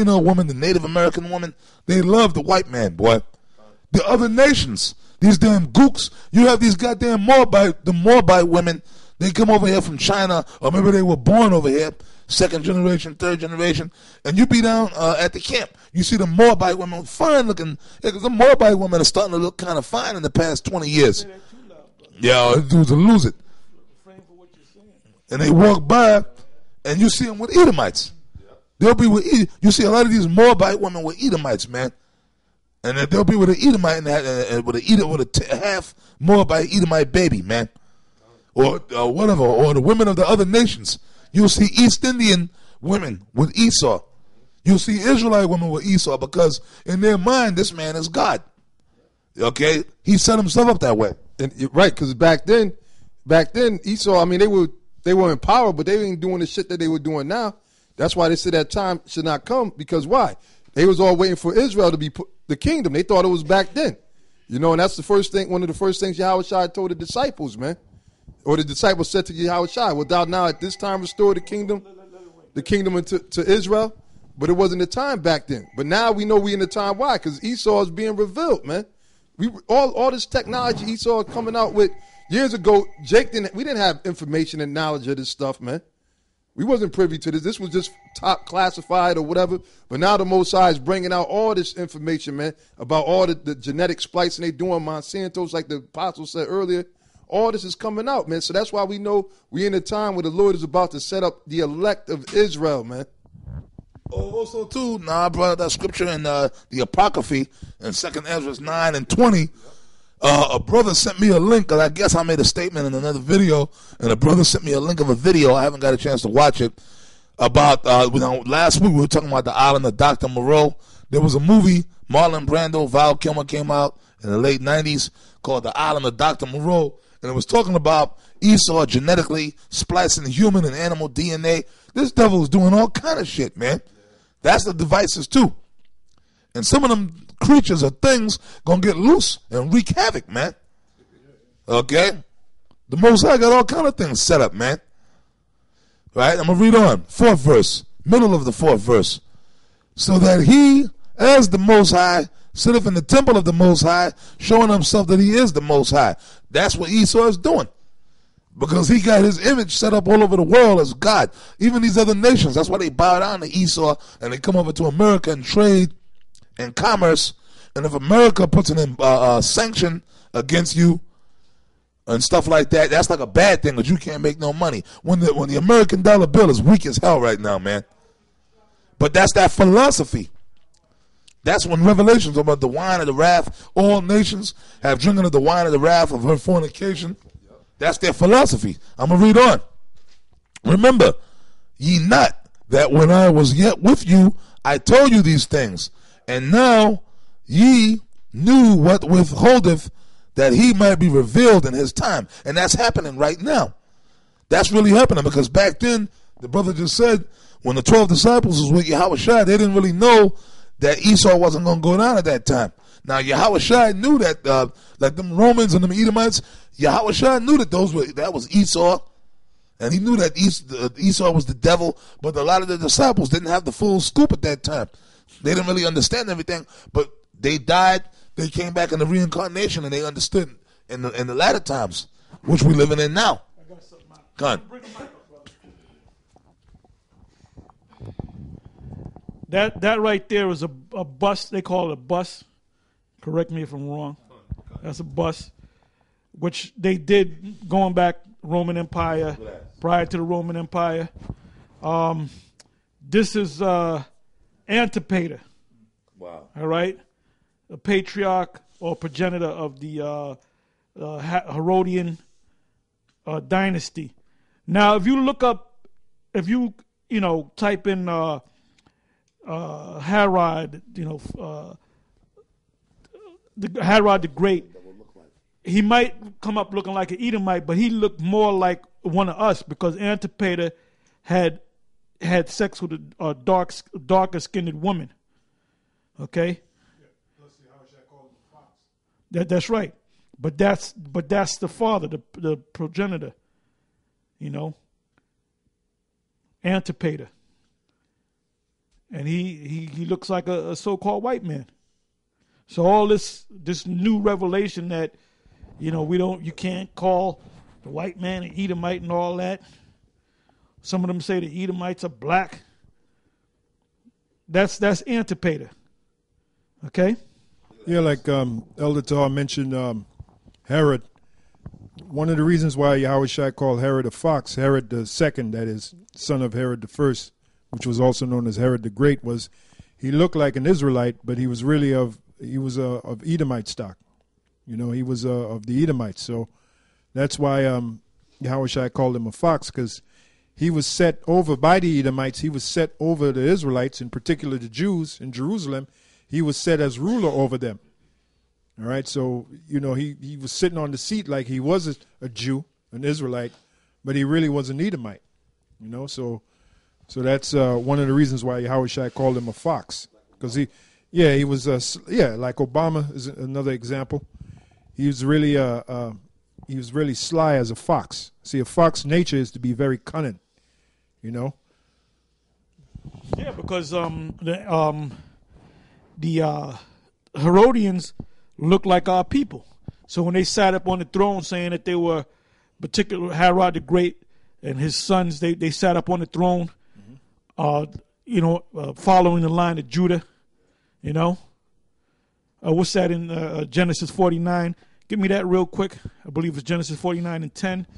Latino woman, the Native American woman, they love the white man, boy. The other nations, these damn gooks, you have these goddamn Moabite women, they come over here from China, or maybe they were born over here, second generation, third generation, and you be down at the camp. You see the Moabite women, fine looking, because the Moabite women are starting to look kind of fine in the past 20 years. Yeah, dudes will lose it. And they walk by, and you see them with Edomites. They'll be with you see a lot of these Moabite women with Edomites, man, and they'll be with an Edomite and with a half Moabite Edomite baby, man, or whatever, or the women of the other nations. You'll see East Indian women with Esau. You'll see Israelite women with Esau because in their mind, this man is God. Okay, he set himself up that way. And right, because back then, Esau, I mean, they were in power, but they ain't doing the shit that they were doing now. That's why they said that time should not come, because why? They was all waiting for Israel to be the kingdom. They thought it was back then. You know, and that's the first thing, one of the first things Yahushua told the disciples, man. Or the disciples said to Yahushua, "Wilt thou now at this time restore the kingdom to Israel?" But it wasn't the time back then. But now we know we in the time. Why? Because Esau is being revealed, man. All this technology Esau is coming out with years ago. We didn't have information and knowledge of this stuff, man. We wasn't privy to this. This was just top classified or whatever. But now the Most High is bringing out all this information, man, about all the genetic splicing they doing, Monsanto's, like the apostle said earlier. All this is coming out, man. So that's why we know we're in a time where the Lord is about to set up the elect of Israel, man. Also, too, I brought up that scripture in the Apocryphy in 2nd Ezra 9 and 20. A brother sent me a link, because I guess I made a statement in another video, and a brother sent me a link of a video. I haven't got a chance to watch it. About last week we were talking about the island of Dr. Moreau. There was a movie, Marlon Brando, Val Kilmer came out in the late 90s called The Island of Dr. Moreau, and it was talking about Esau genetically splicing human and animal DNA. This devil is doing all kind of shit, man. That's the devices too. And some of them creatures or things gonna get loose and wreak havoc, man. Okay? The Most High got all kind of things set up, man. Right? I'm gonna read on. 4th verse. Middle of the 4th verse. So that he, as the Most High, sitteth in the temple of the Most High, showing himself that he is the Most High. That's what Esau is doing. Because he got his image set up all over the world as God. Even these other nations, that's why they bow down to Esau and they come over to America and trade and commerce. And if America puts an sanction against you and stuff like that, that's like a bad thing because you can't make no money. When the American dollar bill is weak as hell right now, man. But that's that philosophy. That's when Revelations about the wine of the wrath, all nations have drinking of the wine of the wrath of her fornication. That's their philosophy. I'm going to read on. Remember, ye not that when I was yet with you, I told you these things. And now ye knew what withholdeth, that he might be revealed in his time. And that's happening right now. That's really happening because back then, the brother just said, when the 12 disciples was with Yahushua, they didn't really know that Esau wasn't going to go down at that time. Now, Yahushua knew that, like them Romans and them Edomites, Yahushua knew that that was Esau, and he knew that Esau was the devil, but a lot of the disciples didn't have the full scoop at that time. They didn't really understand everything, but they died, they came back in the reincarnation, and they understood in the latter times, which we're living in now. Go on. That right there is a bus. They call it a bus. Correct me if I'm wrong. That's a bus, which they did going back Roman Empire, prior to the Roman Empire. This is Antipater. Wow. All right, a patriarch or progenitor of the Herodian dynasty. Now, if you look up, if you type in Herod, Herod the Great, he might come up looking like an Edomite, but he looked more like one of us because Antipater had sex with a darker skinned woman. Okay, that's right. But that's the father, the progenitor. Antipater. and he looks like a so-called white man. So all this new revelation that, you can't call the white man an Edomite and all that. Some of them say the Edomites are black. That's Antipater. Okay? Yeah, like Elder Tahar mentioned Herod. One of the reasons why Yahweh Shai called Herod a fox, Herod the second, that is, son of Herod the first, which was also known as Herod the Great, was he looked like an Israelite, but he was really of Edomite stock. He was of the Edomites. So that's why Yahweh Shai called him a fox, because he was set over by the Edomites. He was set over the Israelites, in particular the Jews in Jerusalem. He was set as ruler over them. All right, so, he was sitting on the seat like he was a Jew, an Israelite, but he really was an Edomite, so that's one of the reasons why Yahweh Shai called him a fox, because he was, like Obama is another example. He was really sly as a fox. See, a fox's nature is to be very cunning, Yeah, because the Herodians looked like our people. So when they sat up on the throne saying that they were particular Herod the Great and his sons, they sat up on the throne, following the line of Judah, what's that in Genesis 49? Give me that real quick. I believe it's Genesis 49 and 10.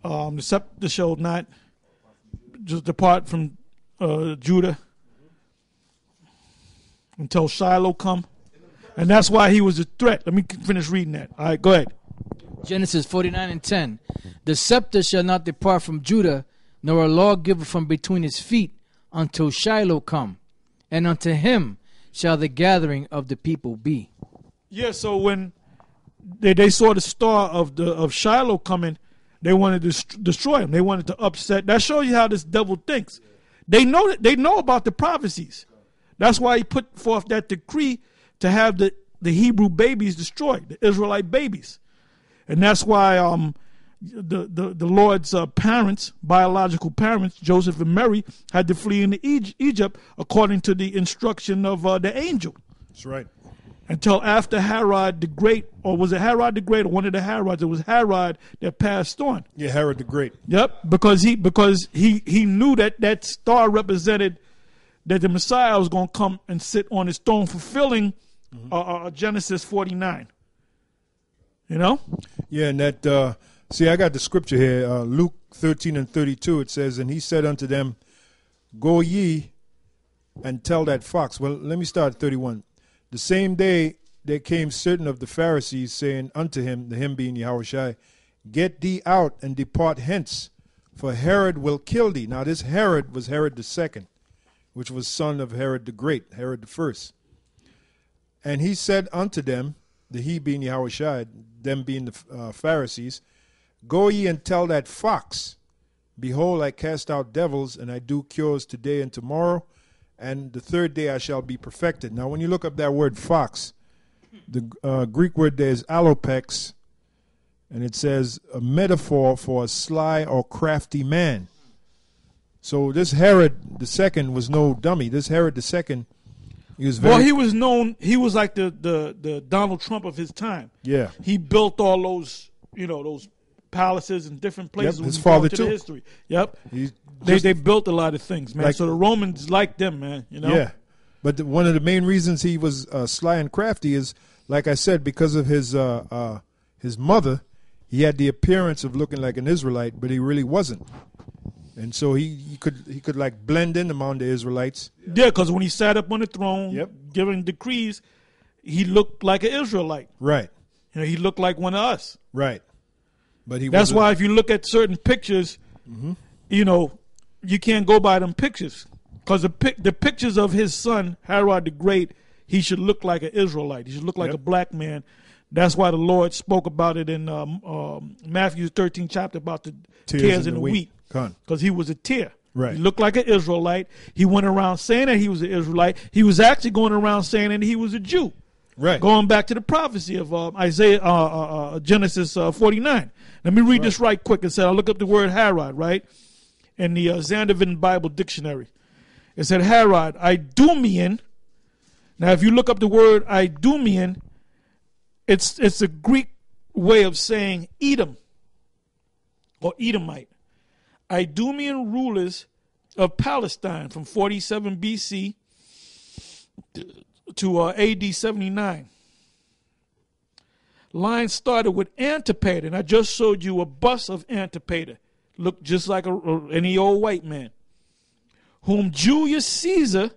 The scepter shall not just depart from Judah until Shiloh come. And that's why he was a threat. Let me finish reading that. All right, go ahead. Genesis 49 and 10. The scepter shall not depart from Judah, nor a lawgiver from between his feet, until Shiloh come. And unto him shall the gathering of the people be. Yeah, so when they saw the star of Shiloh coming, they wanted to destroy him. They wanted to upset. That shows you how this devil thinks. They know about the prophecies. That's why he put forth that decree to have the Hebrew babies destroyed, the Israelite babies. And that's why the Lord's parents, biological parents, Joseph and Mary, had to flee into Egypt according to the instruction of the angel. That's right. Until after Herod the Great, or was it Herod the Great or one of the Herods? It was Herod that passed on. Yeah, Herod the Great. Yep, because he knew that star represented that the Messiah was going to come and sit on his throne, fulfilling Genesis 49. Yeah, and that, see, I got the scripture here, Luke 13 and 32, it says, and he said unto them, go ye and tell that fox. Well, let me start at 31. The same day there came certain of the Pharisees, saying unto him, the him being Yahushai, get thee out and depart hence, for Herod will kill thee. Now this Herod was Herod the second, which was son of Herod the Great, Herod the first. And he said unto them, the he being Yahushai, them being the Pharisees, go ye and tell that fox, behold, I cast out devils, and I do cures today and tomorrow, and the third day I shall be perfected. Now, when you look up that word fox, the Greek word there is allopex, and it says a metaphor for a sly or crafty man. So this Herod the second was no dummy. This Herod the second, he was very... Well, he was known, he was like the Donald Trump of his time. Yeah. He built all those, those palaces in different places. Yep, his father too. History. Yep. They built a lot of things, man. So the Romans liked them, man. Yeah. But one of the main reasons he was sly and crafty is, like I said, because of his mother, he had the appearance of looking like an Israelite, but he really wasn't. And so he could like blend in among the Israelites. Yeah, because when he sat up on the throne, giving decrees, he looked like an Israelite. Right. He looked like one of us. Right. But that's why if you look at certain pictures, you can't go by them pictures, because the pictures of his son Herod the Great, he should look like an Israelite. He should look like a black man. That's why the Lord spoke about it in Matthew 13 chapter about the tears in the wheat, because he was a tear. Right. He looked like an Israelite. He went around saying that he was an Israelite. He was actually going around saying that he was a Jew. Right. Going back to the prophecy of Genesis 49. Let me read this right quick. It said, I look up the word Herod, right, in the Zandervan Bible Dictionary. It said Herod, Idumean. Now, if you look up the word Idumean, it's a Greek way of saying Edom or Edomite. Idumean rulers of Palestine from 47 BC to AD 79. Line started with Antipater, and I just showed you a bust of Antipater. Looked just like any old white man, whom Julius Caesar